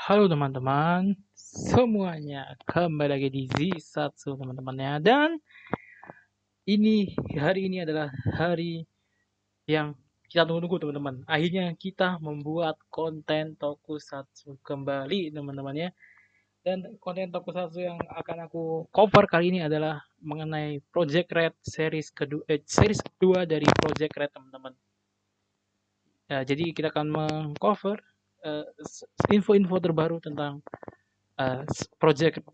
Halo teman-teman, semuanya kembali lagi di Z1 teman-temannya. Dan hari ini adalah hari yang kita tunggu-tunggu teman-teman. Akhirnya kita membuat konten Tokusatsu kembali teman-temannya. Dan konten Tokusatsu yang akan aku cover kali ini adalah mengenai Project Red series kedua dari Project Red teman-teman. Ya, jadi kita akan mengcover info-info terbaru tentang Project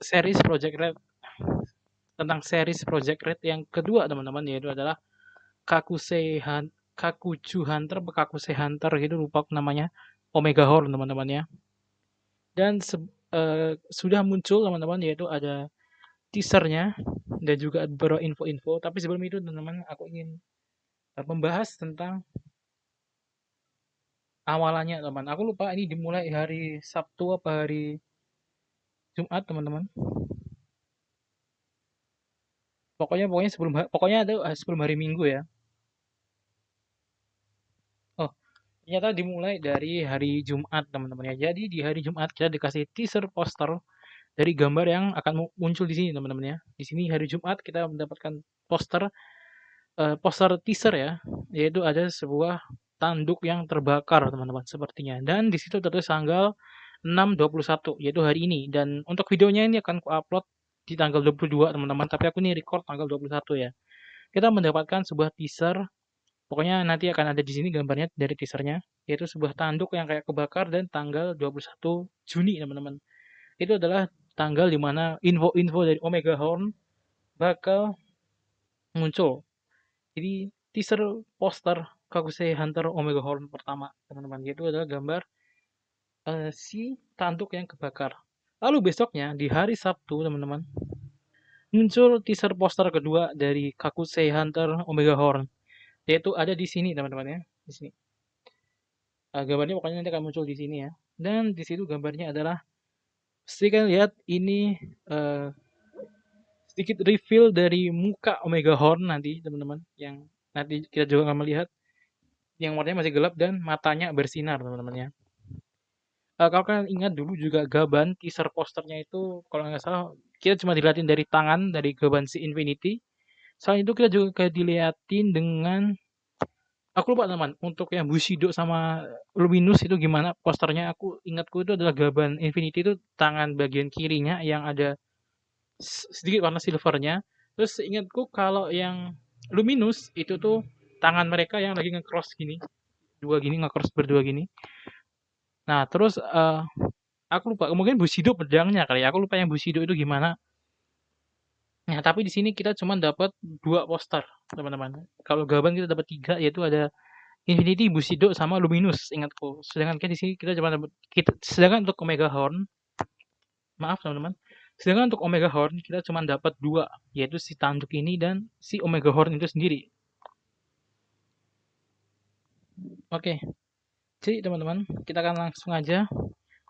Red, tentang series Project Red yang kedua teman-teman, yaitu adalah Kakuchu Hunter, Kakuse Hunter gitu, lupa namanya, Omega Horn teman-teman ya. Dan sudah muncul teman-teman, yaitu ada teasernya dan juga beberapa info-info. Tapi sebelum itu teman-teman, aku ingin membahas tentang awalannya teman. Aku lupa ini dimulai hari Sabtu apa hari Jumat teman-teman. Pokoknya ada sebelum hari Minggu ya. Oh, ternyata dimulai dari hari Jumat teman-teman ya. Jadi di hari Jumat kita dikasih teaser poster dari gambar yang akan muncul di sini teman-teman ya. Di sini hari Jumat kita mendapatkan poster teaser ya, yaitu ada sebuah tanduk yang terbakar teman-teman sepertinya. Dan di situ tertulis tanggal 6/21 yaitu hari ini. Dan untuk videonya ini akan ku-upload di tanggal 22 teman-teman, tapi aku ini record tanggal 21 ya. Kita mendapatkan sebuah teaser. Pokoknya nanti akan ada di sini gambarnya dari teasernya, yaitu sebuah tanduk yang kayak kebakar dan tanggal 21 Juni, teman-teman. Itu adalah tanggal di mana info-info dari Omega Horn bakal muncul. Jadi teaser poster Kagusei Hunter Omega Horn pertama, teman-teman. Itu adalah gambar si tanduk yang kebakar. Lalu besoknya di hari Sabtu, teman-teman, muncul teaser poster kedua dari Kakusei Hunter Omega Horn, yaitu ada di sini, teman-teman ya, di sini. Gambarnya pokoknya nanti akan muncul di sini ya. Dan di situ gambarnya adalah, pasti kan lihat ini sedikit reveal dari muka Omega Horn nanti teman-teman, yang nanti kita juga akan melihat yang warnanya masih gelap dan matanya bersinar teman-teman ya. Kalau kalian ingat dulu juga Gaban teaser posternya itu kalau nggak salah kita cuma dilihatin dari tangan dari Gaban si Infinity. Selain itu kita juga kayak dilihatin dengan, aku lupa teman, untuk yang Bushido sama Luminous itu gimana posternya. Aku ingatku itu adalah Gaban Infinity itu tangan bagian kirinya yang ada sedikit warna silvernya. Terus ingatku kalau yang Luminous itu tuh tangan mereka yang lagi nge-cross gini, dua gini, nge-cross berdua gini. Nah terus aku lupa, mungkin Bushido pedangnya kali ya, aku lupa yang Bushido itu gimana. Nah tapi di sini kita cuma dapat dua poster teman-teman. Kalau Gaban kita dapat tiga, yaitu ada Infinity, Bushido, sama Luminous, ingatku. Sedangkan di sini kita cuma dapat sedangkan untuk Omega Horn, maaf teman-teman. Sedangkan untuk Omega Horn kita cuma dapat dua, yaitu si tanduk ini dan si Omega Horn itu sendiri. Oke, jadi teman-teman, kita akan langsung aja.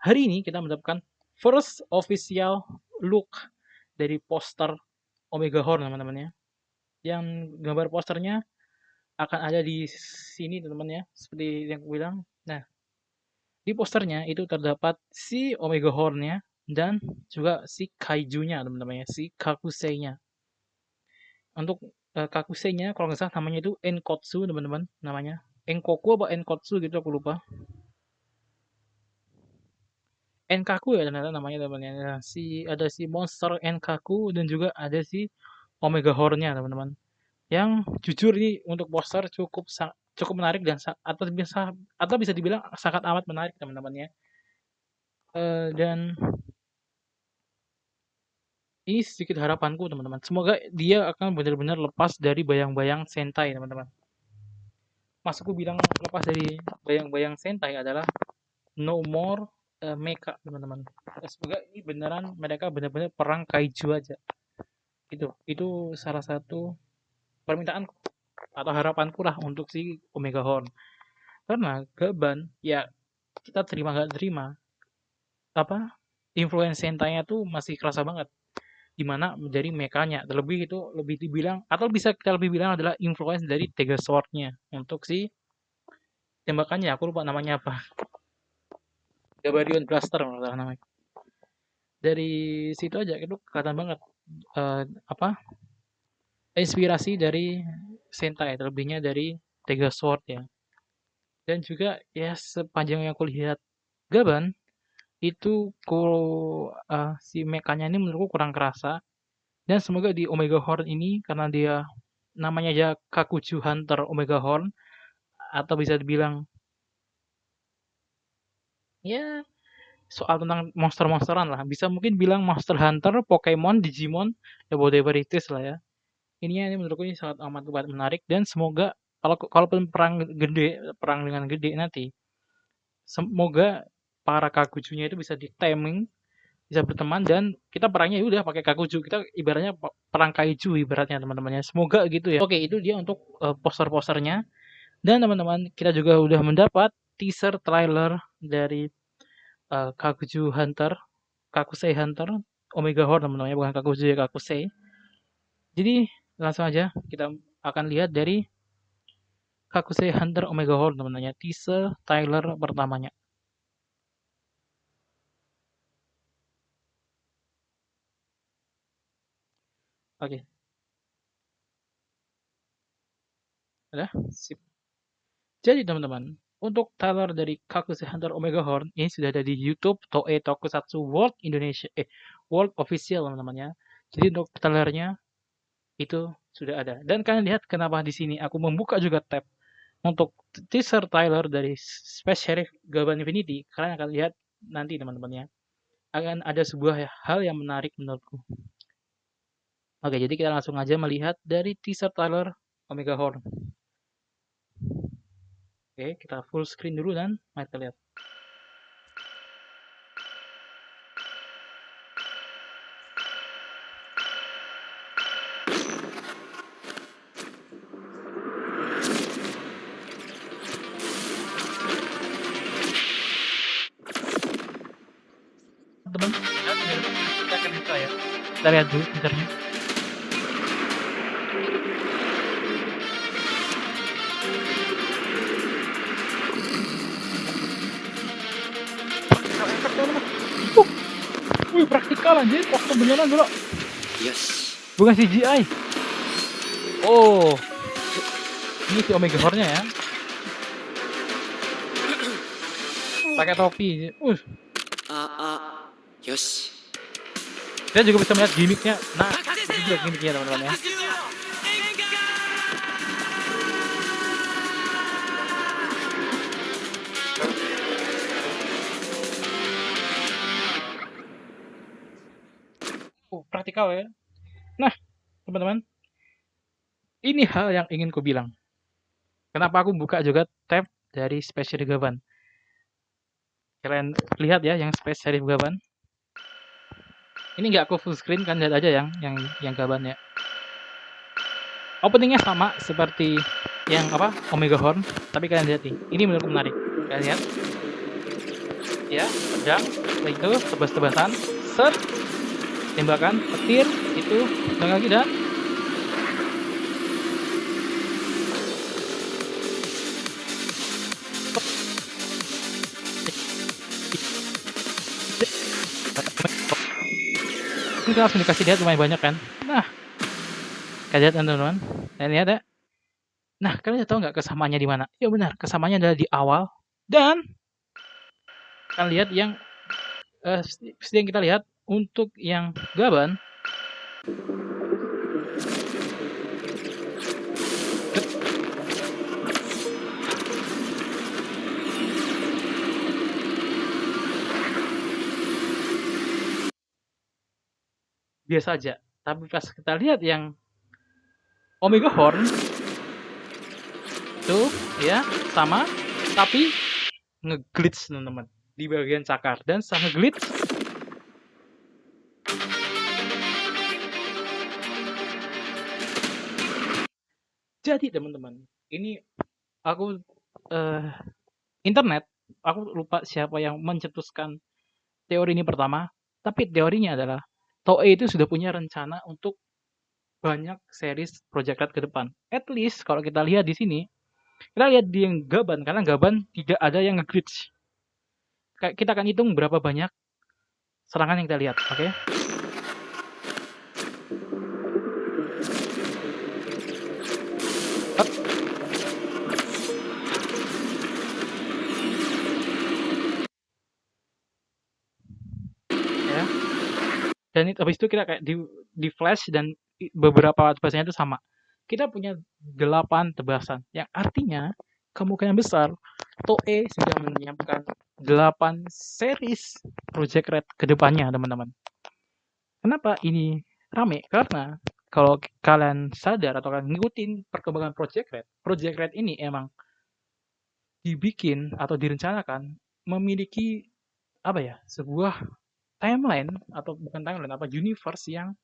Hari ini kita mendapatkan first official look dari poster Omega Horn teman-teman ya. Yang gambar posternya akan ada di sini teman-teman ya, seperti yang aku bilang. Nah, di posternya itu terdapat si Omega Horn-nya dan juga si Kaiju-nya teman-teman ya, si Kakusei-nya. Untuk Kakusei-nya kalau nggak salah namanya itu Enkotsu teman-teman, namanya. Enkoku apa Enkotsu gitu aku lupa. Enkaku ya ternyata namanya teman-teman. Nah, ada si monster Enkaku dan juga ada si Omega Horn-nya teman-teman. Yang jujur ini untuk poster cukup menarik dan atau bisa dibilang sangat amat menarik teman-teman ya. Dan ini sedikit harapanku teman-teman. Semoga dia akan benar-benar lepas dari bayang-bayang Sentai teman-teman. Maksudku bilang lepas dari bayang-bayang Sentai adalah no more mecha teman-teman. Semoga ini beneran mereka benar-benar perang kaiju aja. Itu salah satu permintaan atau harapanku lah untuk si Omega Horn. Karena Gaban ya, kita terima nggak terima, apa, influence Sentai-nya tuh masih kerasa banget, dimana menjadi mekanya terlebih itu lebih dibilang atau bisa kita lebih bilang adalah influence dari Tiger Sword-nya untuk si tembakannya, aku lupa namanya apa. Gabarion Blaster kalau nggak salah namanya. Dari situ aja itu kelihatan banget apa inspirasi dari Sentai, terlebihnya dari Tiger Sword ya. Dan juga ya sepanjang yang aku lihat Gaban itu kalau si mekanya ini menurutku kurang kerasa. Dan semoga di Omega Horn ini karena dia namanya aja Kakuju Hunter Omega Horn atau bisa dibilang ya soal tentang monster-monsteran lah. Bisa mungkin bilang Monster Hunter, Pokemon, Digimon, ya whatever it is lah ya. Ini menurutku ini sangat amat menarik dan semoga kalaupun perang dengan gede nanti, semoga para kakujunya itu bisa di-taming, bisa berteman dan kita perangnya ya udah pakai kakuju. Kita ibaratnya perang kaiju ibaratnya teman-temannya. Semoga gitu ya. Oke, itu dia untuk poster-posternya. Dan teman-teman, kita juga udah mendapat teaser trailer dari Kakuju Hunter, Kakusei Hunter, Omega Horn teman-teman, bukan Kakuzu ya Kakusei. Jadi langsung aja kita akan lihat dari Kakusei Hunter Omega Horn teman-teman, teaser trailer pertamanya. Oke, udah sip. Jadi teman-teman, untuk trailer dari Kakusei Hunter Omega Horn ini sudah ada di YouTube Toei Tokusatsu World Indonesia World Official teman-teman ya. Jadi untuk trailernya itu sudah ada. Dan kalian lihat kenapa di sini aku membuka juga tab untuk teaser trailer dari Space Sheriff Gaban Infinity. Kalian akan lihat nanti teman-teman ya. Akan ada sebuah hal yang menarik menurutku. Oke, jadi kita langsung aja melihat dari teaser trailer Omega Horn. Oke, kita full screen dulu dan mari kita lihat. Teman, kita akan buka ya. Kita lihat dulu teasernya. Wih, praktikal anjir, waktu beneran dulu. Yes. Bukan CGI. Oh, ini si Omega Horn-nya ya. Pakai topi. Yosh. Kita juga bisa melihat gimmicknya. Nah, itu juga gimmicknya teman-teman ya. Praktikal ya. Nah, teman-teman, ini hal yang ingin ku bilang. Kenapa aku buka juga tab dari Space Sheriff Gaban. Kalian lihat ya yang Space Sheriff Gaban. Ini nggak aku full screen kan, lihat aja yang Gaban ya. Openingnya sama seperti yang apa Omega Horn, tapi kalian lihat nih. Ini menurutku menarik. Kalian lihat. Ya, pedang, itu tebas-tebasan, set, tembakan, petir, itu, dan lagi dan ini kita langsung dikasih lihat lumayan banyak kan. Nah, kalian lihat teman-teman. Kalian lihat ya. Nah, kalian tahu nggak kesamaannya di mana? Ya benar, kesamaannya adalah di awal dan kalian lihat yang seperti yang kita lihat untuk yang Gaban biasa aja. Tapi pas kita lihat yang Omega Horn itu ya sama tapi ngeglitch teman-teman di bagian cakar dan setelah ngeglitch jadi teman-teman ini aku internet aku lupa siapa yang mencetuskan teori ini pertama tapi teorinya adalah Toei itu sudah punya rencana untuk banyak series Project Red ke depan. At least kalau kita lihat di sini, kita lihat di yang Gaban karena Gaban tidak ada yang nge-glitch. kita akan hitung berapa banyak serangan yang kita lihat, oke? Ya. Dan habis itu kita kayak di flash dan beberapa tebasannya itu sama. Kita punya 8 tebasan, yang artinya kemungkinan besar Toei sudah menyiapkan 8 series Project Red ke depannya, teman-teman. Kenapa ini rame? Karena kalau kalian sadar atau kalian ngikutin perkembangan Project Red ini emang dibikin atau direncanakan memiliki apa ya? Sebuah timeline atau bukan timeline, apa universe yang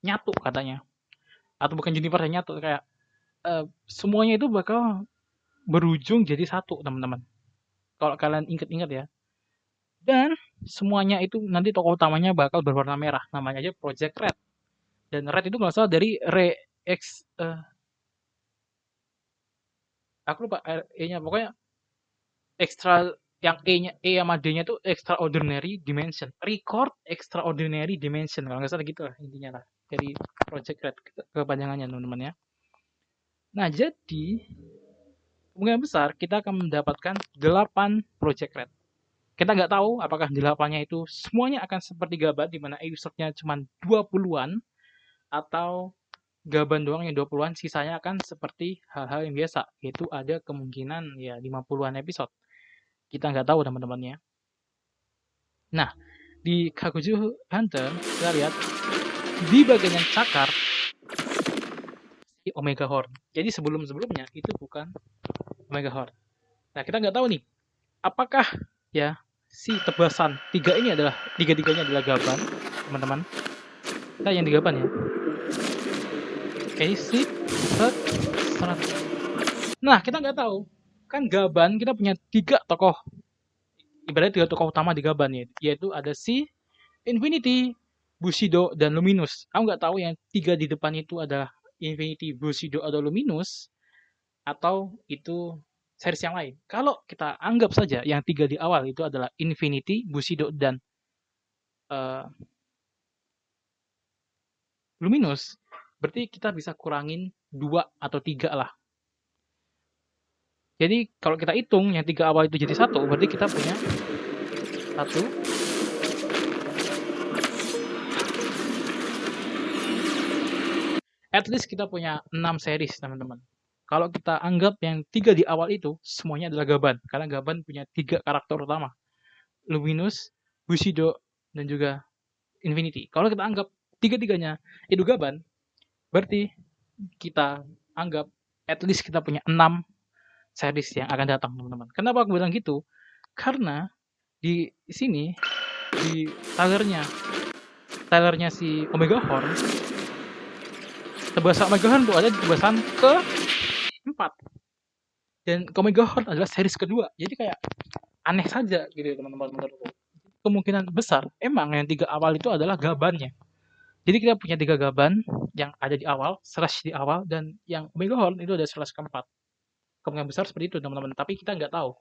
nyatu katanya. Atau bukan universe yang nyatu, kayak semuanya itu bakal berujung jadi satu, teman-teman. Kalau kalian ingat-ingat ya. Dan semuanya itu nanti tokoh utamanya bakal berwarna merah. Namanya aja Project Red. Dan Red itu nggak salah dari aku lupa E-nya, pokoknya extra, yang E-nya, E sama D-nya itu extraordinary dimension. Record extraordinary dimension, kalau nggak salah gitu lah intinya lah. Dari Project Red kepanjangannya, teman-teman ya. Nah, jadi kemungkinan besar kita akan mendapatkan 8 Project Red. Kita nggak tahu apakah 8-nya itu semuanya akan seperti Gaban, di mana usernya cuma 20-an, atau Gaban doang yang 20-an, sisanya akan seperti hal-hal yang biasa, yaitu ada kemungkinan ya 50-an episode. Kita nggak tahu, teman-temannya. Nah, di Kakuju Hunter, kita lihat di bagian yang cakar si Omega Horn. Jadi sebelum-sebelumnya itu bukan Omega Horn. Nah, kita nggak tahu nih, apakah ya si tebasan tiga-tiganya adalah Gaban, teman-teman. Kita yang di Gaban ya. Oke, sip, set, serat. Nah, kita nggak tahu. Kan Gaban kita punya 3 tokoh, ibaratnya 3 tokoh utama di Gaban ya, yaitu ada si Infinity, Bushido, dan Luminous. Aku nggak tahu yang 3 di depan itu adalah Infinity, Bushido, atau Luminous, atau itu series yang lain. Kalau kita anggap saja yang 3 di awal itu adalah Infinity, Bushido, dan uh, Luminous, berarti kita bisa kurangin 2 atau 3 lah. Jadi kalau kita hitung yang 3 awal itu jadi 1, berarti kita punya 1, at least kita punya 6 series, teman-teman. Kalau kita anggap yang 3 di awal itu semuanya adalah Gaban, karena Gaban punya 3 karakter utama, Luminous, Bushido, dan juga Infinity. Kalau kita anggap tiga-tiganya itu Gaban, berarti kita anggap at least kita punya 6 series yang akan datang, teman-teman. Kenapa aku bilang gitu? Karena di sini, di trailernya si Omega Horn, tebasan Omega Horn itu ada di tebasan ke-4. Dan Omega Horn adalah series kedua. Jadi kayak aneh saja gitu, teman-teman, menurutku. Kemungkinan besar emang yang 3 awal itu adalah Gabannya. Jadi kita punya 3 Gaban yang ada di awal, slash di awal, dan yang Omega Horn itu ada slash ke-4. Kemungkinan besar seperti itu, teman-teman. Tapi kita nggak tahu.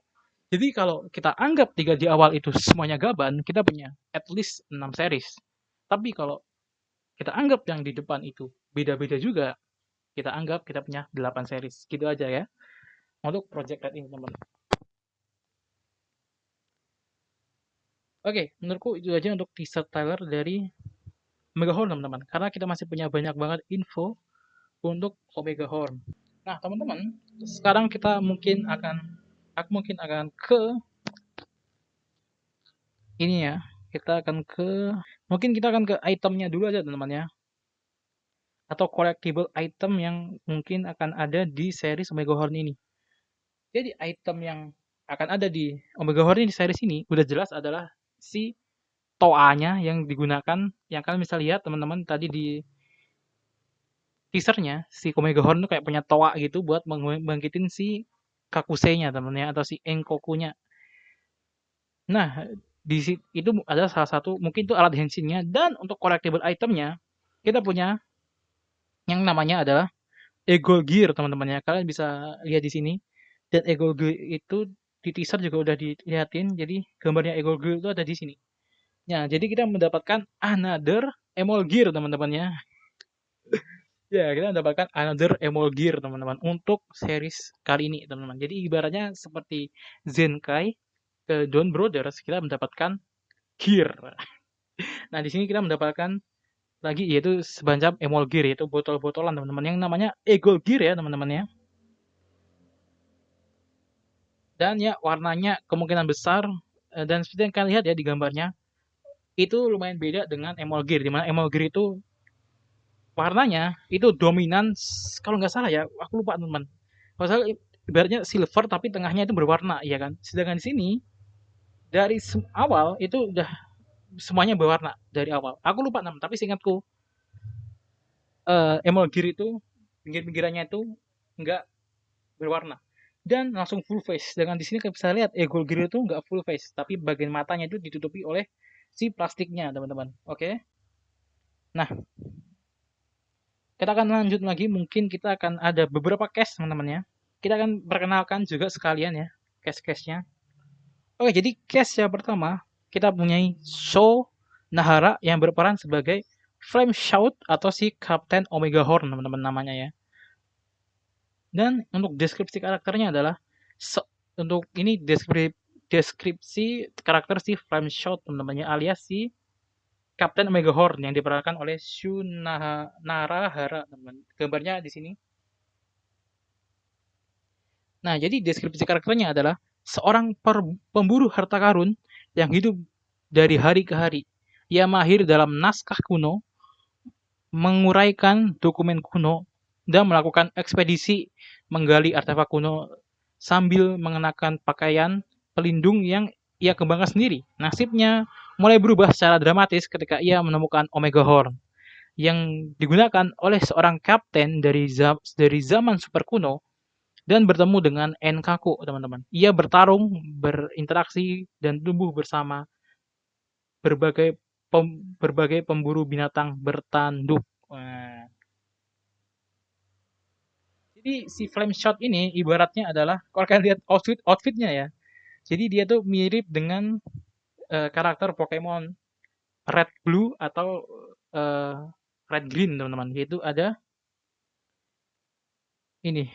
Jadi kalau kita anggap 3 di awal itu semuanya Gaban, kita punya at least 6 series. Tapi kalau kita anggap yang di depan itu beda-beda juga, kita anggap kita punya 8 series. Gitu aja ya. Untuk Project Red ini, teman-teman. Oke, menurutku itu aja untuk teaser trailer dari Omega Horn, teman-teman. Karena kita masih punya banyak banget info untuk Omega Horn. Nah, teman-teman, sekarang aku mungkin akan ke ini ya. Mungkin kita akan ke itemnya dulu aja, teman-teman ya. Atau collectible item yang mungkin akan ada di series Omega Horn ini. Jadi item yang akan ada di Omega Horn ini, di series ini, udah jelas adalah si toa-nya yang digunakan, yang kalian bisa lihat, teman-teman, tadi di teasernya, si Omega Horn tuh kayak punya toa gitu buat membangkitin si Kakusei-nya, temennya, atau si Enkoku-nya. Nah, itu adalah salah satu, mungkin itu alat henshin-nya. Dan untuk collectible itemnya, kita punya yang namanya adalah Eagle Gear, teman-teman ya. Kalian bisa lihat di sini. Dan Eagle Gear itu di teaser juga udah dilihatin. Jadi gambarnya Egolgir itu ada di sini. Nah, jadi kita mendapatkan another Emolgear teman-teman ya. Ya, kita mendapatkan another Emolgear teman-teman untuk series kali ini teman-teman. Jadi ibaratnya seperti Zenkai ke Dawn Brothers, kita mendapatkan gear. Nah, di sini kita mendapatkan lagi yaitu semacam Emolgear, yaitu botol-botolan teman-teman yang namanya Egolgear ya teman-teman ya. Dan ya warnanya kemungkinan besar dan seperti yang kalian lihat ya di gambarnya itu lumayan beda dengan Emolgear, di mana Emolgear itu warnanya itu dominan, kalau nggak salah ya, aku lupa teman-teman. Kalau salah ibaratnya silver tapi tengahnya itu berwarna, ya kan? Sedangkan di sini dari awal itu udah semuanya berwarna dari awal. Aku lupa nama, tapi seingatku Emerald Gear itu pinggir-pinggirannya itu nggak berwarna dan langsung full face. Dengan di sini kita bisa lihat Eagle Gear itu nggak full face, tapi bagian matanya itu ditutupi oleh si plastiknya, teman-teman. Oke. Nah, kita akan lanjut lagi. Mungkin kita akan ada beberapa case, teman-teman ya. Kita akan perkenalkan juga sekalian ya case-case-nya. Oke, jadi case yang pertama kita punyai Sho Nahara yang berperan sebagai Flame Shout atau si Kapten Omega Horn, teman-teman namanya ya. Dan untuk deskripsi karakternya adalah untuk ini deskripsi karakter si Flame Shout, teman-teman, alias si Kapten Omega Horn yang diperankan oleh Narahara, teman. Gambarnya di sini. Nah, jadi deskripsi karakternya adalah seorang pemburu harta karun yang hidup dari hari ke hari. Ia mahir dalam naskah kuno, menguraikan dokumen kuno, dan melakukan ekspedisi menggali artefak kuno sambil mengenakan pakaian pelindung yang ia kembangkan sendiri. Nasibnya mulai berubah secara dramatis ketika ia menemukan Omega Horn yang digunakan oleh seorang kapten dari zaman super kuno dan bertemu dengan Enkaku, teman-teman. Ia bertarung, berinteraksi, dan tumbuh bersama berbagai berbagai pemburu binatang bertanduk. Nah, jadi si Flame Shot ini ibaratnya adalah kalau kalian lihat outfitnya ya. Jadi dia tuh mirip dengan karakter Pokemon Red Blue atau uh, Red Green, teman-teman. Yaitu ada ini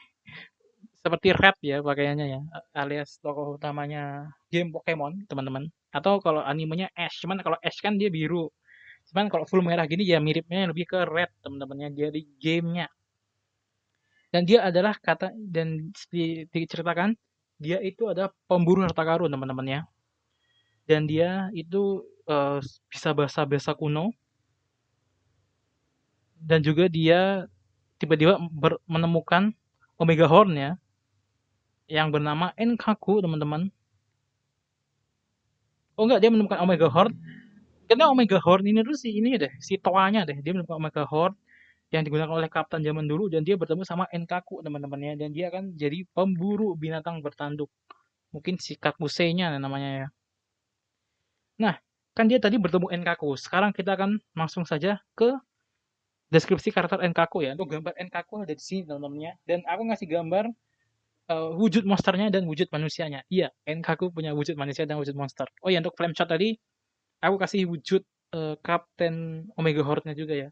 seperti Red ya pakaiannya ya, alias tokoh utamanya game Pokemon, teman-teman. Atau kalau animenya Ash, cuman kalau Ash kan dia biru. Cuman kalau full merah gini ya miripnya lebih ke Red, teman-temannya dari gamenya. Dan dia adalah dan diceritakan dia itu adalah pemburu harta karun, teman-teman ya. Dan dia itu bisa bahasa-bahasa kuno dan juga dia tiba-tiba menemukan Omega Horn ya yang bernama Enkaku, teman-teman. Oh enggak, dia menemukan Omega Horn. Karena Omega Horn ini dulu sih ini deh, si toanya deh. Dia menemukan Omega Horn yang digunakan oleh kapten zaman dulu dan dia bertemu sama Enkaku, teman-temannya, dan dia akan jadi pemburu binatang bertanduk. Mungkin si Kakusei-nya namanya ya. Nah, kan dia tadi bertemu Enkaku. Sekarang kita akan langsung saja ke deskripsi karakter Enkaku ya. Untuk gambar Enkaku ada di sini, teman-temannya. Dan aku ngasih gambar wujud monsternya dan wujud manusianya. Iya, Enkaku punya wujud manusia dan wujud monster. Oh ya, untuk flame shot tadi aku kasih wujud Kapten Omega Horde-nya juga ya.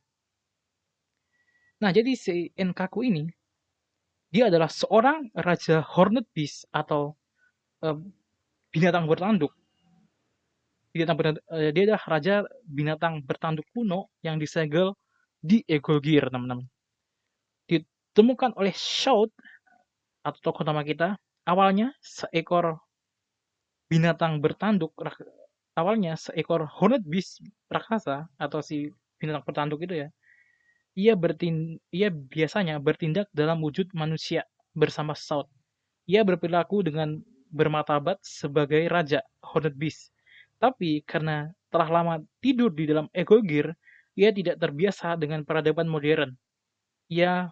Nah, jadi si Enkaku ini dia adalah seorang raja Hornet Beast atau binatang bertanduk. Dia adalah raja binatang bertanduk kuno yang disegel di Egolgir, teman-teman. Ditemukan oleh Shout atau tokoh utama kita, awalnya seekor binatang bertanduk, awalnya seekor Hornet Beast raksasa atau si binatang bertanduk itu ya. Ia biasanya bertindak dalam wujud manusia bersama Shout. Ia berperilaku dengan bermartabat sebagai raja Hornet Beast. Tapi karena telah lama tidur di dalam Ego Gear, ia tidak terbiasa dengan peradaban modern. Ia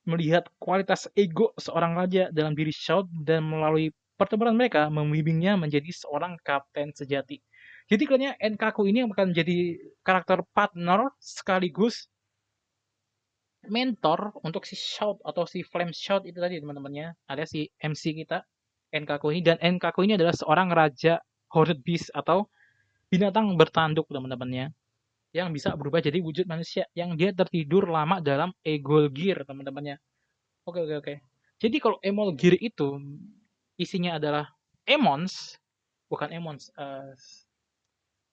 melihat kualitas ego seorang raja dalam diri Shout dan melalui pertempuran mereka membimbingnya menjadi seorang kapten sejati. Jadi kayaknya Enkaku ini akan menjadi karakter partner sekaligus mentor untuk si Shout atau si Flame Shout itu tadi, teman-temannya, alias si MC kita. Enkaku ini, dan Enkaku ini adalah seorang raja Horned Beast atau binatang bertanduk teman-temannya, yang bisa berubah jadi wujud manusia, yang dia tertidur lama dalam Egolgir teman-temannya. Oke, oke, oke. Jadi kalau Emolgir itu isinya adalah Emons, bukan Emons,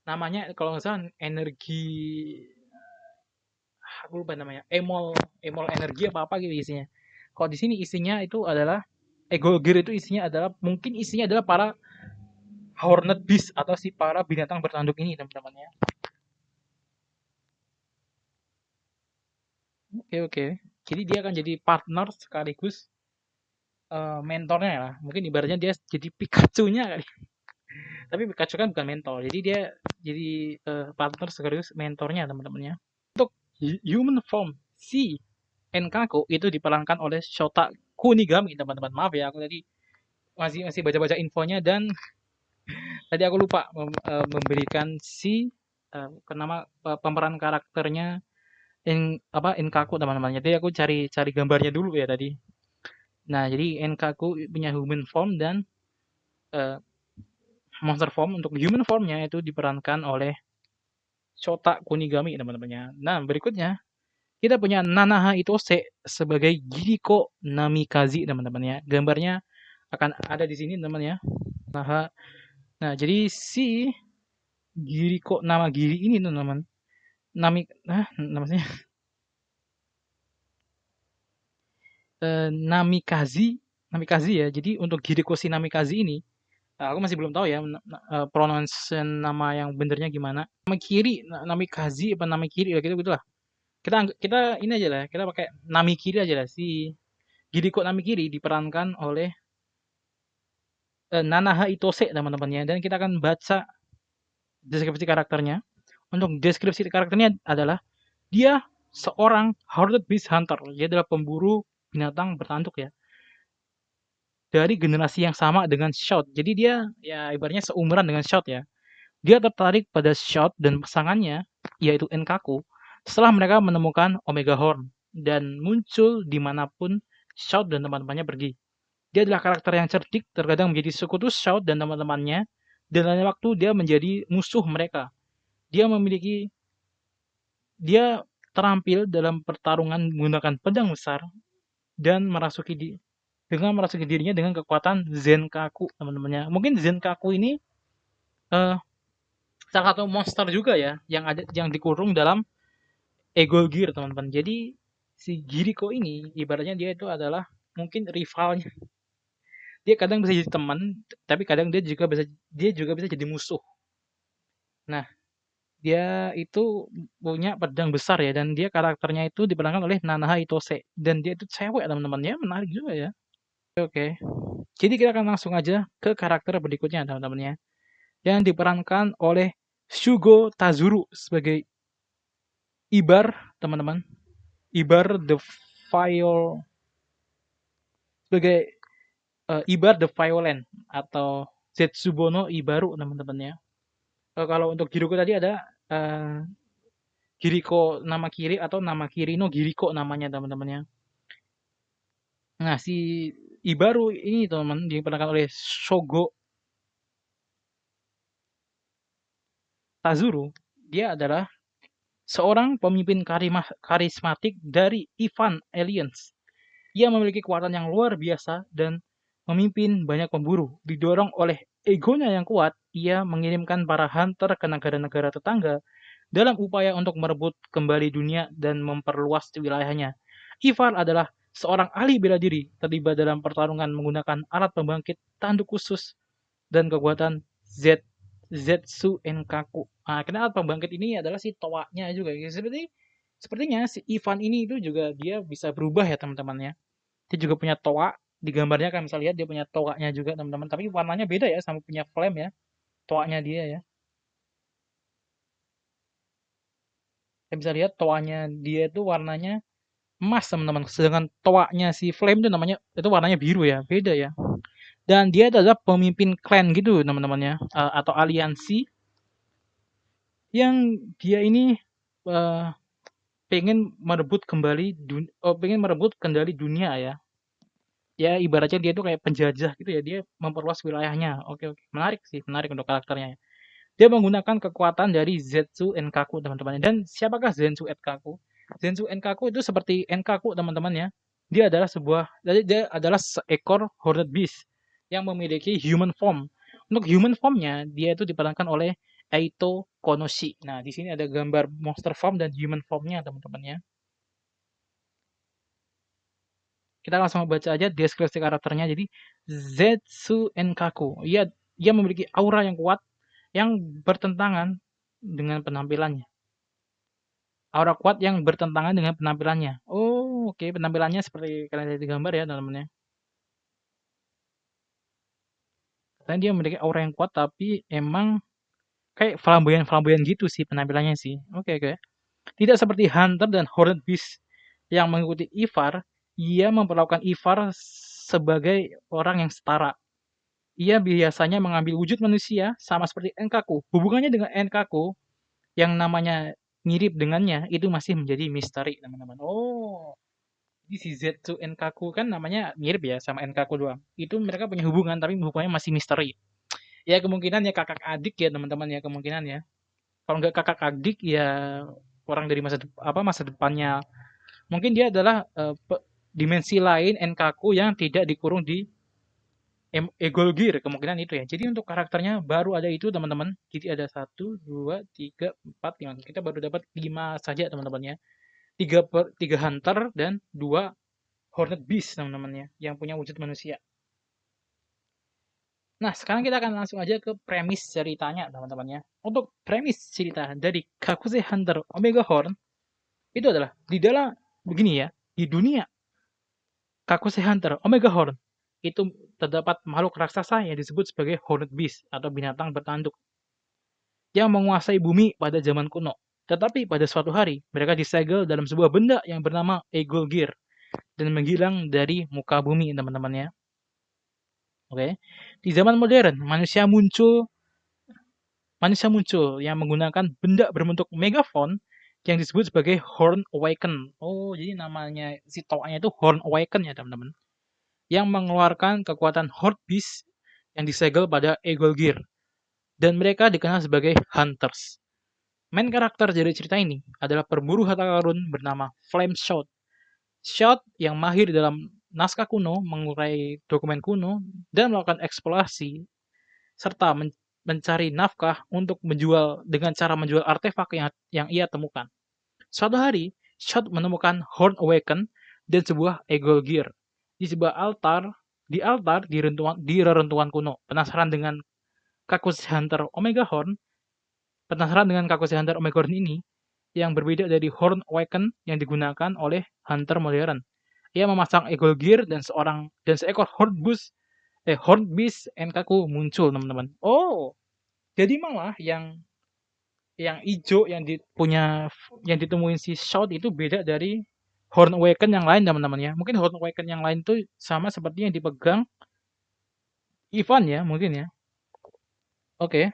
namanya kalau nggak salah energi, aku lupa namanya, Emol, Emol energi apa apa gitu isinya. Kalau di sini isinya itu adalah Egolgir, itu isinya adalah, mungkin isinya adalah para Hornet Beast atau si para binatang bertanduk ini teman-temannya. Oke, oke. Jadi dia akan jadi partner sekaligus mentornya lah. Mungkin ibaratnya dia jadi Pikachu-nya kali. Tapi Pikachu kan bukan mentor. Jadi dia jadi partner sekaligus mentornya teman-temannya. Untuk human form si Enkaku itu diperankan oleh Shota Kunigami teman-teman. Maaf ya, aku tadi masih masih baca-baca infonya, dan tadi aku lupa memberikan si nama pemeran karakternya Enkaku teman-teman. Jadi aku cari cari gambarnya dulu ya tadi. Nah, jadi Enkaku punya human form dan uh, monster form. Untuk human formnya itu diperankan oleh Shota Kunigami teman-temannya. Nah, berikutnya kita punya Nanaha Itose sebagai Giriko Namikaze teman-temannya. Gambarnya akan ada di sini teman-teman ya. Nah, jadi si Giriko nama Giri ini teman-teman. Namanya Namikaze, Namikaze ya. Jadi untuk Giriko si Namikaze ini, aku masih belum tahu ya pronunciation nama yang benernya gimana. Nama kiri, Nami Kazi apa Nami kiri lah gitu gitulah. Kita kita ini aja lah, kita pakai Nami kiri aja lah. Si Giriko Nami kiri diperankan oleh Nanaha Itose teman-temannya, dan kita akan baca deskripsi karakternya. Untuk deskripsi karakternya adalah dia seorang Horned Beast Hunter. Dia adalah pemburu binatang bertanduk ya. Dari generasi yang sama dengan Shout. Jadi dia ya ibaratnya seumuran dengan Shout ya. Dia tertarik pada Shout dan pasangannya, yaitu Enkaku, setelah mereka menemukan Omega Horn dan muncul dimanapun Shout dan teman-temannya pergi. Dia adalah karakter yang cerdik, terkadang menjadi sekutu Shout dan teman-temannya, dan lain waktu dia menjadi musuh mereka. Dia memiliki, dia terampil dalam pertarungan menggunakan pedang besar dan dengan merasuki dirinya dengan kekuatan Zenkaku teman-temannya. Mungkin Zenkaku ini eh, salah satu monster juga ya yang dikurung dalam Ego Gear teman-teman. Jadi si Giriko ini ibaratnya dia itu adalah mungkin rivalnya. Dia kadang bisa jadi teman, tapi kadang dia juga bisa jadi musuh. Nah, dia itu punya pedang besar ya, dan dia karakternya itu diperankan oleh Nanaha Itose, dan dia itu cewek teman-teman ya, menarik juga ya. Oke. Jadi kita akan langsung aja ke karakter berikutnya teman-teman ya, yang diperankan oleh Shugo Tazuru sebagai Ibar teman-teman. Ibar the Viol sebagai Ibar the Violent atau Zetsubono Ibaru teman-temannya. Kalau untuk Giriko tadi ada Giriko nama kiri atau nama kiri no Giriko namanya teman-temannya. Nah, si Ibaru ini teman-teman diperankan oleh Shogo Tazuru. Dia adalah seorang pemimpin karismatik dari Ivan Aliens. Ia memiliki kekuatan yang luar biasa dan memimpin banyak pemburu. Didorong oleh egonya yang kuat, ia mengirimkan para hunter ke negara-negara tetangga dalam upaya untuk merebut kembali dunia dan memperluas wilayahnya. Ivar adalah seorang ahli bela diri, terlibat dalam pertarungan menggunakan alat pembangkit tanduk khusus dan kekuatan Zetsu Enkaku. Nah, karena alat pembangkit ini adalah si toanya juga. Sepertinya si Ivan ini itu juga dia bisa berubah ya teman-teman ya. Dia juga punya toa. Di gambarnya kan bisa lihat dia punya toanya juga teman-teman. Tapi warnanya beda ya sama punya flame ya. Toanya dia ya. Kita bisa lihat toanya dia itu warnanya emas teman-teman. Sedangkan toanya si flame itu namanya itu warnanya biru ya. Beda ya. Dan dia adalah pemimpin clan gitu teman-teman ya. Atau aliansi yang dia ini uh, pengen merebut kendali dunia ya. ya ibaratnya dia tuh kayak penjajah gitu ya, dia memperluas wilayahnya. Oke, oke. Menarik sih, menarik untuk karakternya. Dia menggunakan kekuatan dari Zetsu Enkaku, teman-teman. Dan siapakah Zetsu Enkaku? Zetsu Enkaku itu seperti Enkaku, teman-teman ya. Jadi dia adalah seekor Hornet Beast yang memiliki human form. Untuk human formnya, dia itu diperankan oleh Eito Konoshi. Nah, di sini ada gambar monster form dan human formnya, teman-teman ya. Kita langsung baca aja deskripsi karakternya. Jadi, Zetsu Enkaku. Ia memiliki aura yang kuat yang bertentangan dengan penampilannya. Aura kuat yang bertentangan dengan penampilannya. Oh, oke. Penampilannya seperti kalian lihat di gambar ya, teman-teman ya. Katanya dia memiliki aura yang kuat, tapi emang kayak flamboyan-flamboyan gitu sih penampilannya sih. Oke, oke. Tidak seperti Hunter dan Hornet Beast yang mengikuti Ivar, ia memperlakukan Ivar sebagai orang yang setara. Ia biasanya mengambil wujud manusia sama seperti Enkaku. Hubungannya dengan Enkaku yang namanya mirip dengannya itu masih menjadi misteri, teman-teman. Oh, jadi si Zetsu Enkaku kan namanya mirip ya sama Enkaku doang. Itu mereka punya hubungan tapi hubungannya masih misteri. Ya kemungkinan ya kakak adik ya teman-teman ya kemungkinan ya. Kalau nggak kakak adik ya orang dari masa depannya. Mungkin dia adalah dimensi lain Enkaku yang tidak dikurung di Egolgir kemungkinan itu ya. Jadi untuk karakternya baru ada itu teman-teman. Jadi ada satu, dua, tiga, empat, lima. Kita baru dapat 5 saja teman-teman ya. Tiga hunter dan 2 Hornet Beast teman-teman ya. Yang punya wujud manusia. Nah sekarang kita akan langsung aja ke premis ceritanya teman-teman ya. Untuk premis cerita dari Kakuse Hunter Omega Horn. Itu adalah di dalam begini ya. Di dunia Kakuse Hunter Omega Horn itu terdapat makhluk raksasa yang disebut sebagai Hornet Beast atau binatang bertanduk yang menguasai bumi pada zaman kuno. Tetapi pada suatu hari, mereka disegel dalam sebuah benda yang bernama Egolgir dan menghilang dari muka bumi, teman-teman ya. Oke. Di zaman modern, manusia muncul yang menggunakan benda berbentuk megaphone yang disebut sebagai Horn Awaken. Oh, jadi namanya si toanya itu Horn Awaken ya, teman-teman. Yang mengeluarkan kekuatan Horde Beast yang disegel pada Egolgir. Dan mereka dikenal sebagai Hunters. Main karakter dari cerita ini adalah perburu harta karun bernama Flame Shot. Shot yang mahir dalam naskah kuno, mengurai dokumen kuno, dan melakukan eksplorasi, serta mencari nafkah untuk menjual dengan cara menjual artefak yang ia temukan. Suatu hari, Shot menemukan Horn Awaken dan sebuah Egol Gear di sebuah altar di reruntuhan kuno. Penasaran dengan Kakushi Hunter Omega Horn ini yang berbeda dari Horn Awaken yang digunakan oleh Hunter modern. Ia memasang Egol Gear dan seekor Horn Beast Enkaku muncul, teman-teman. Oh, jadi malah yang hijau yang ditemuin si Shout itu beda dari Horn Awaken yang lain, teman-teman ya. Mungkin Horn Awaken yang lain tuh sama seperti yang dipegang Ivan ya, mungkin ya. Oke.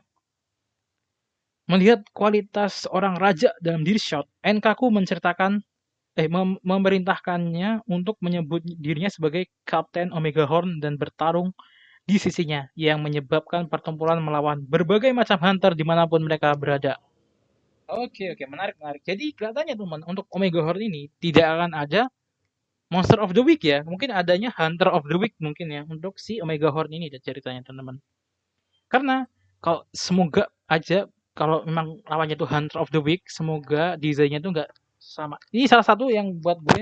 Melihat kualitas orang raja dalam diri Shout, Enkaku memerintahkannya untuk menyebut dirinya sebagai Kapten Omega Horn dan bertarung di sisinya yang menyebabkan pertempuran melawan berbagai macam hunter dimanapun mereka berada. Oke, oke, menarik, menarik. Jadi kelihatannya teman, untuk Omega Horn ini tidak akan ada Monster of the Week ya. Mungkin adanya Hunter of the Week mungkin ya untuk si Omega Horn ini ceritanya teman-teman. Karena semoga aja kalau memang lawannya itu Hunter of the Week, semoga desainnya tuh nggak sama. Ini salah satu yang buat gue,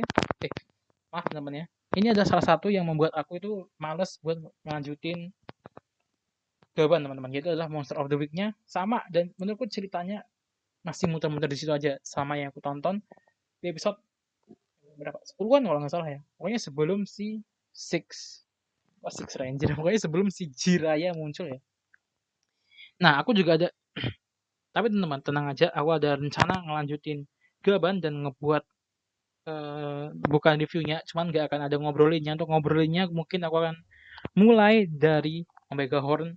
maaf teman-teman ya. Ini ada salah satu yang membuat aku itu males buat melanjutin Gaban teman-teman. Itu adalah Monster of the Week-nya sama dan menurutku ceritanya masih muter-muter di situ aja sama yang aku tonton di episode berapa? 10-an kalau nggak salah ya. Pokoknya sebelum si Six Ranger. Pokoknya sebelum si Jiraya muncul ya. Nah, aku juga ada tapi teman-teman tenang aja, aku ada rencana ngelanjutin Gaban dan ngebuat bukan reviewnya, cuman nggak akan ada ngobrolinnya. Untuk ngobrolinnya mungkin aku akan mulai dari Omega Horn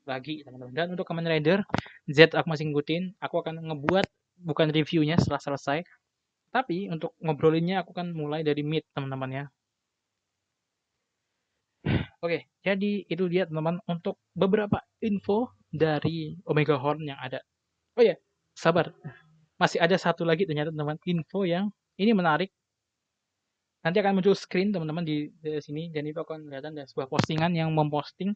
lagi teman-teman. Dan untuk Kamen Rider Z aku masih ngikutin, aku akan ngebuat bukan reviewnya setelah selesai. Tapi untuk ngobrolinnya aku kan mulai dari mid teman-teman ya. Oke, jadi itu dia teman-teman untuk beberapa info dari Omega Horn yang ada. Oh ya, sabar. Masih ada satu lagi ternyata teman-teman info yang ini menarik. Nanti akan muncul screen teman-teman di sini dan itu akan kelihatan ada sebuah postingan yang memposting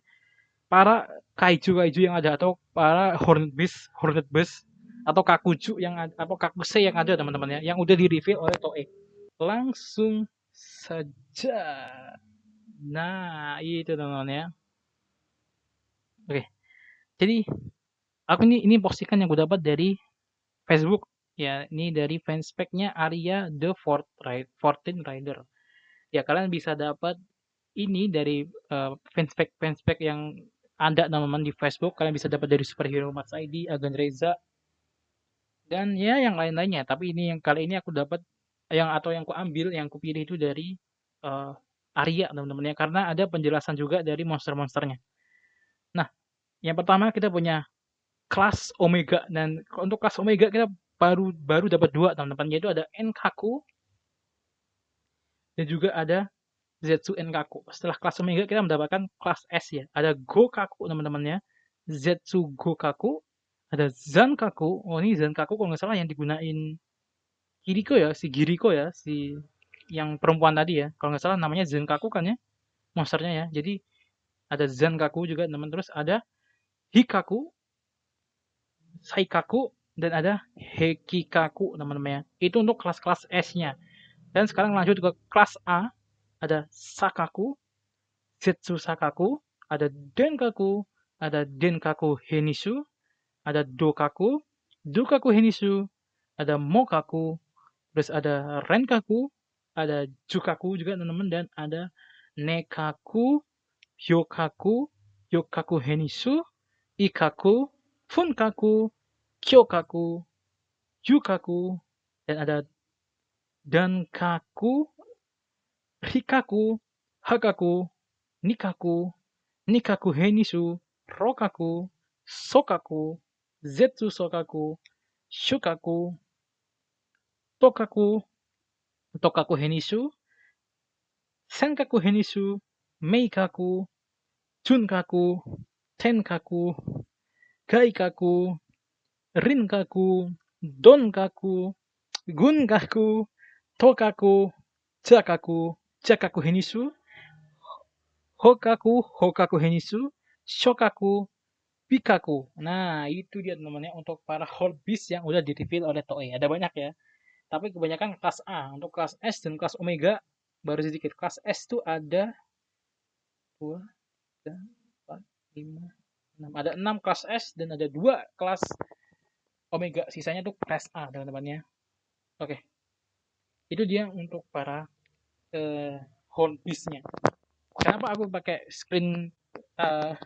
para kaiju-kaiju yang ada atau para Hornet Beast atau Kakuju yang ada, atau Kakuse yang ada teman-teman ya, yang udah di reveal oleh Toei. Langsung saja. Nah, itu teman-teman ya. Oke. Jadi aku ini postingan yang gue dapat dari Facebook ya. Ini dari fanspage-nya Arya the 14 Rider. Ya kalian bisa dapat ini dari fanspage yang ada teman-teman di Facebook. Kalian bisa dapat dari Superhero Mats ID, Agan Reza, dan ya yang lain-lainnya. Tapi ini yang kali ini aku dapat yang aku ambil, yang aku pilih itu dari eh, Arya teman-teman ya, karena ada penjelasan juga dari monster-monsternya. Nah, yang pertama kita punya kelas Omega, dan untuk kelas Omega kita baru baru dapat dua teman-teman, yaitu ada Enkaku dan juga ada Zetsu Enkaku. Setelah kelas Omega kita mendapatkan kelas S ya. Ada Gokaku teman-teman ya. Zetsu Gokaku, ada Zankaku. Oh ini Zankaku kalau nggak salah yang digunain Kiriko ya, si Giriko ya, si yang perempuan tadi ya. Kalau nggak salah namanya Zankaku kan ya, monsternya ya. Jadi ada Zankaku juga teman. Terus ada Hikaku, Saikaku, dan ada Hekikaku teman-teman ya. Itu untuk kelas-kelas S-nya. Dan sekarang lanjut ke kelas A. Ada Sakaku, Zetsu Sakaku, ada Denkaku, ada Denkaku Henisu, ada Dokaku, Dokaku Henisu, ada Mokaku, terus ada Renkaku, ada Jukaku juga teman-teman, dan ada Nekaku, Hyokaku, Hyokaku Henisu, Ikaku, Funkaku, Kyokaku, Yukaku, dan ada Dankaku, Hikaku, Hakaku, Nikaku, Nikaku Henisu, Rokaku, Sokaku, Zetsu Sokaku, Shukaku, Tokaku, Tokaku Henisu, Senkaku Henisu, Meikaku, Junkaku, Tenkaku, Gaikaku, Rinkaku, Donkaku, Gunkaku, Tokaku, Jakaku, Jakaku Henisu, Hokaku, Hokaku Henisu, Shokaku, Pikaku. Nah, itu dia teman-teman ya untuk para Horde Beast yang udah di-reveal oleh Toei. Ada banyak ya. Tapi kebanyakan kelas A. Untuk kelas S dan kelas Omega baru sedikit. Kelas S tuh ada 2, 3, 4, 5, 6. Ada 6 kelas S dan ada 2 kelas Omega. Sisanya tuh kelas A teman-teman ya. Oke. Itu dia untuk para Horde Beast-nya. Kenapa aku pakai uh,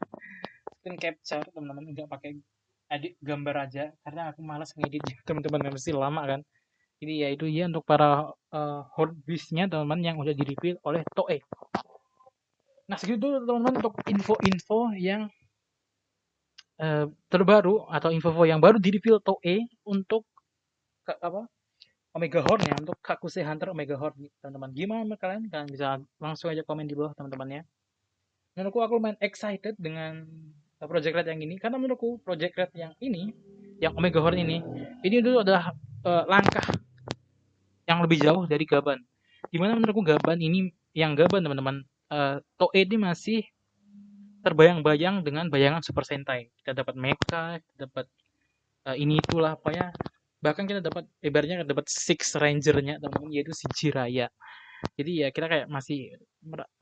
screen capture teman-teman, nggak pakai edit gambar aja, karena aku malas ngedit teman-teman, mesti lama kan. Jadi ya itu ya untuk para horde beast-nya teman-teman yang udah di-reveal oleh Toei. Nah segitu teman-teman untuk info-info yang terbaru atau info-info yang baru di-reveal Toei untuk apa Omega Horn ya, untuk Kakuse Hunter Omega Horn teman-teman. Gimana kalian? Kalian bisa langsung aja komen di bawah teman-teman ya. Menurutku aku lumayan excited dengan Project Red yang ini, karena menurutku Project Red yang ini, yang Omega Horn ini dulu adalah langkah yang lebih jauh dari Gaban. Dimana menurutku Gaban ini, yang Gaban teman-teman, Toei ini masih terbayang-bayang dengan bayangan Super Sentai. Kita dapat Mecha, kita dapat ini itulah apa ya. Bahkan kita dapat ibaratnya dapat Six Ranger-nya teman-teman, yaitu si Jiraiya. Jadi ya kita kayak masih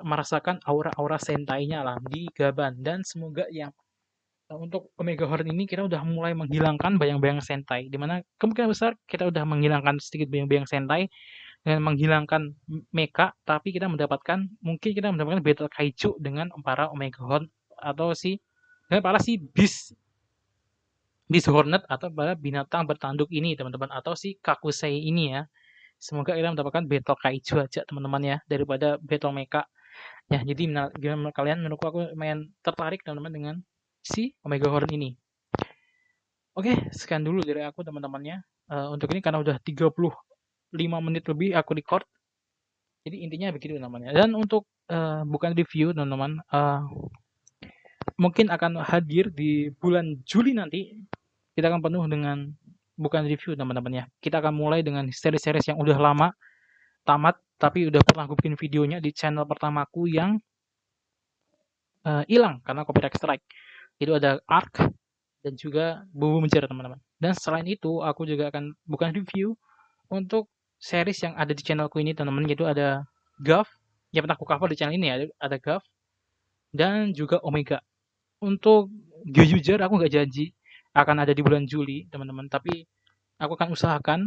merasakan aura-aura Sentai-nya lah di Gaban, dan semoga yang untuk Omega Horn ini kita udah mulai menghilangkan bayang-bayang Sentai, dimana kemungkinan besar kita udah menghilangkan sedikit bayang-bayang Sentai dengan menghilangkan mecha, tapi mungkin kita mendapatkan battle kaiju dengan para Omega Horn atau dengan para si Beast Hornet atau para binatang bertanduk ini teman-teman, atau si Kakusei ini ya. Semoga kita mendapatkan battle kaiju aja teman-teman ya, daripada battle mecha. Ya, jadi gimana kalian? Menurutku aku lumayan tertarik teman-teman dengan si Omega Horn ini. Oke, sekian dulu dari aku teman-temannya. Untuk ini karena udah 35 menit lebih aku record. Jadi intinya begitu namanya. Dan untuk bukan review teman-teman, mungkin akan hadir di bulan Juli nanti. Kita akan penuh dengan bukan review teman-teman ya. Kita akan mulai dengan seri-series yang udah lama tamat tapi udah pernah gue bikin videonya di channel pertamaku yang hilang karena copyright strike. Itu ada Ark dan juga Bumbu Menjara teman-teman. Dan selain itu aku juga akan bukan review untuk series yang ada di channelku ini teman-teman, yaitu ada Gav yang pernah aku cover di channel ini ya, ada Gav dan juga Omega. Untuk Gyujujar aku nggak janji akan ada di bulan Juli teman-teman, tapi aku akan usahakan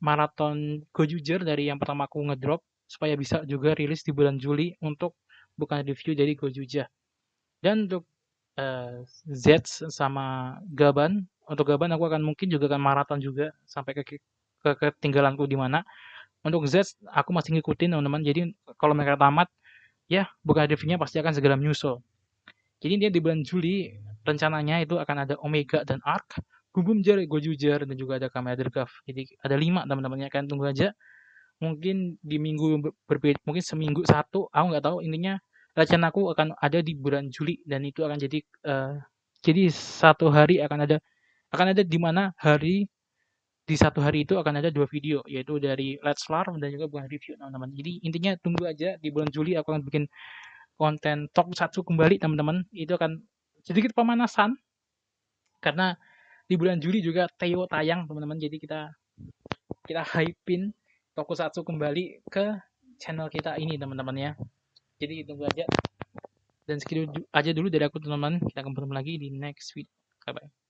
maraton Gyujujar dari yang pertama aku ngedrop supaya bisa juga rilis di bulan Juli untuk bukan review jadi Gyujujar. Dan untuk Z sama Gaban, untuk Gaban aku akan mungkin juga akan maraton juga sampai ke ketinggalanku di mana. Untuk Z aku masih ngikutin teman-teman. Jadi kalau mereka tamat ya bukan reviewnya pasti akan segera menyusul. Jadi dia di bulan Juli rencananya itu akan ada Omega dan Arc, Gugum Jar, Gojujar dan juga ada Kamen Rider Gav. Jadi ada 5 teman-teman ya, kan tunggu aja. Mungkin di minggu berbeda, mungkin seminggu satu, aku nggak tahu. Intinya rencanaku akan ada di bulan Juli dan itu akan jadi satu hari akan ada di mana hari di satu hari itu akan ada 2 video, yaitu dari Let's Larm dan juga bukan review teman-teman. Jadi intinya tunggu aja di bulan Juli aku akan bikin konten Tokusatsu kembali teman-teman. Itu akan sedikit pemanasan karena di bulan Juli juga Teo tayang teman-teman. Jadi kita kita hypein Tokusatsu kembali ke channel kita ini teman-teman ya. Jadi tunggu aja. Dan segitu aja dulu dari aku teman-teman. Kita akan bertemu lagi di next video. Bye bye.